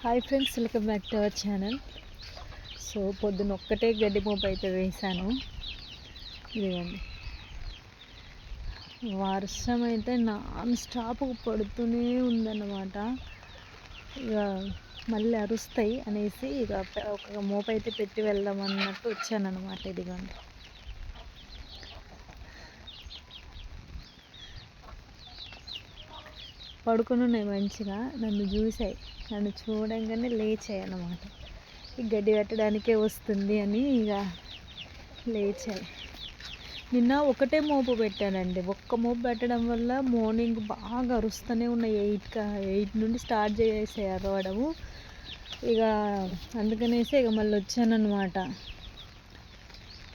Hi friends, welcome back to our channel. So పొద్దున్న ఒక్కటే గడ్డి మోపు అయితే వేసాను. ఇదిగోండి, వర్షం అయితే నాన్ స్టాప్ పడుతూనే ఉందన్నమాట. ఇక మళ్ళీ అరుస్తాయి అనేసి ఇక ఒక మోపు అయితే పెట్టి వెళ్దాం అన్నట్టు వచ్చానన్నమాట. ఇదిగోండి, పడుకుని ఉన్నాయి మంచిగా. నన్ను చూసాయి, నన్ను చూడంగానే లేచాయి అన్నమాట. ఈ గడ్డి పెట్టడానికే వస్తుంది అని ఇక లేచాయి. నిన్న ఒకటే మోపు పెట్టానండి. ఒక్క మోపు పెట్టడం వల్ల మార్నింగ్ బాగా అరుస్తూనే ఉన్నాయి. 8 నుండి స్టార్ట్ చేసేసాయి అరవడము. ఇక అందుకనేసి ఇక మళ్ళీ వచ్చానన్నమాట.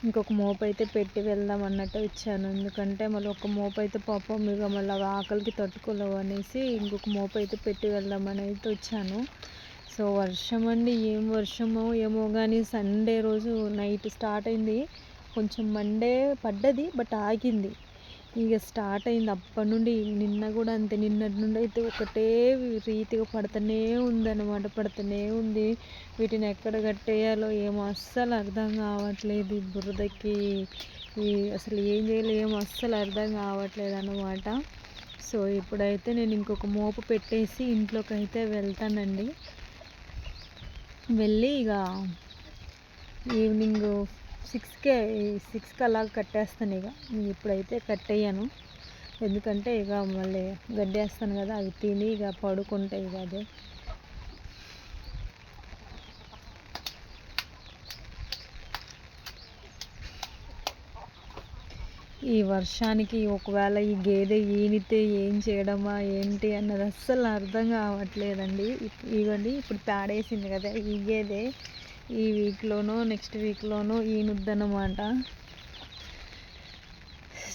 ఇంకొక మోపు అయితే పెట్టి వెళ్దాం అన్నట్టు వచ్చాను. ఎందుకంటే మళ్ళీ ఒక మోపు అయితే పాపం ఇక మళ్ళీ ఆకలికి తట్టుకోలేవు అనేసి ఇంకొక మోపు అయితే పెట్టి వెళ్దామని అయితే వచ్చాను. సో వర్షం అండి, ఏం వర్షమో ఏమో కానీ సండే రోజు నైట్ స్టార్ట్ అయింది. కొంచెం మండే పడ్డది, బట్ ఆగింది. ఇక స్టార్ట్ అయింది అప్పటి నుండి. నిన్న కూడా అంతే, నిన్నటి నుండి అయితే ఒకటే రీతిగా పడుతూనే ఉందన్నమాట. పడుతూనే ఉంది. వీటిని ఎక్కడ కట్టేయాలో ఏమో అస్సలు అర్థం కావట్లేదు. ఈ బురదకి అసలు ఏం చేయాలో ఏమో అస్సలు అర్థం కావట్లేదు అన్నమాట. సో ఇప్పుడైతే నేను ఇంకొక మోపు పెట్టేసి ఇంట్లోకి అయితే వెళ్తానండి. వెళ్ళి ఇక ఈవినింగ్ 6కి అలా కట్టేస్తాను. ఇక ఇప్పుడైతే కట్టేయను, ఎందుకంటే ఇక మళ్ళీ గడ్డేస్తాను కదా, అవి తిని ఇక పడుకుంటాయి. ఇక అదే ఈ వర్షానికి ఒకవేళ ఈ గేదె ఈనితే ఏం చేయడమా ఏంటి అన్నది అస్సలు అర్థం కావట్లేదండి. ఇవ్వండి, ఇప్పుడు పేడేసింది కదా, ఈ గేదె ఈ వీక్లోనో నెక్స్ట్ వీక్లోనో ఈనుద్దన్నమాట.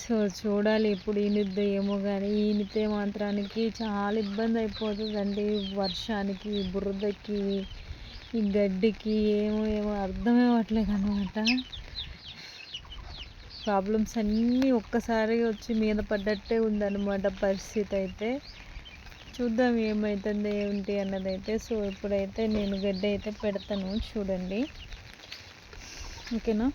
సో చూడాలి ఎప్పుడు ఈనుద్దో ఏమో, కానీ ఈనితే మాత్రానికి చాలా ఇబ్బంది అయిపోతుందండి. వర్షానికి, బురదకి, ఈ గడ్డికి ఏమో అర్థం అవ్వట్లేదు అన్నమాట. ప్రాబ్లమ్స్ అన్నీ ఒక్కసారిగా వచ్చి మీద పడ్డట్టే ఉందన్నమాట పరిస్థితి అయితే. చూద్దాం ఏమవుతుంది ఏంటి అన్నదైతే. సో ఇప్పుడైతే నేను గడ్డి అయితే పెడతాను, చూడండి, ఓకేనా.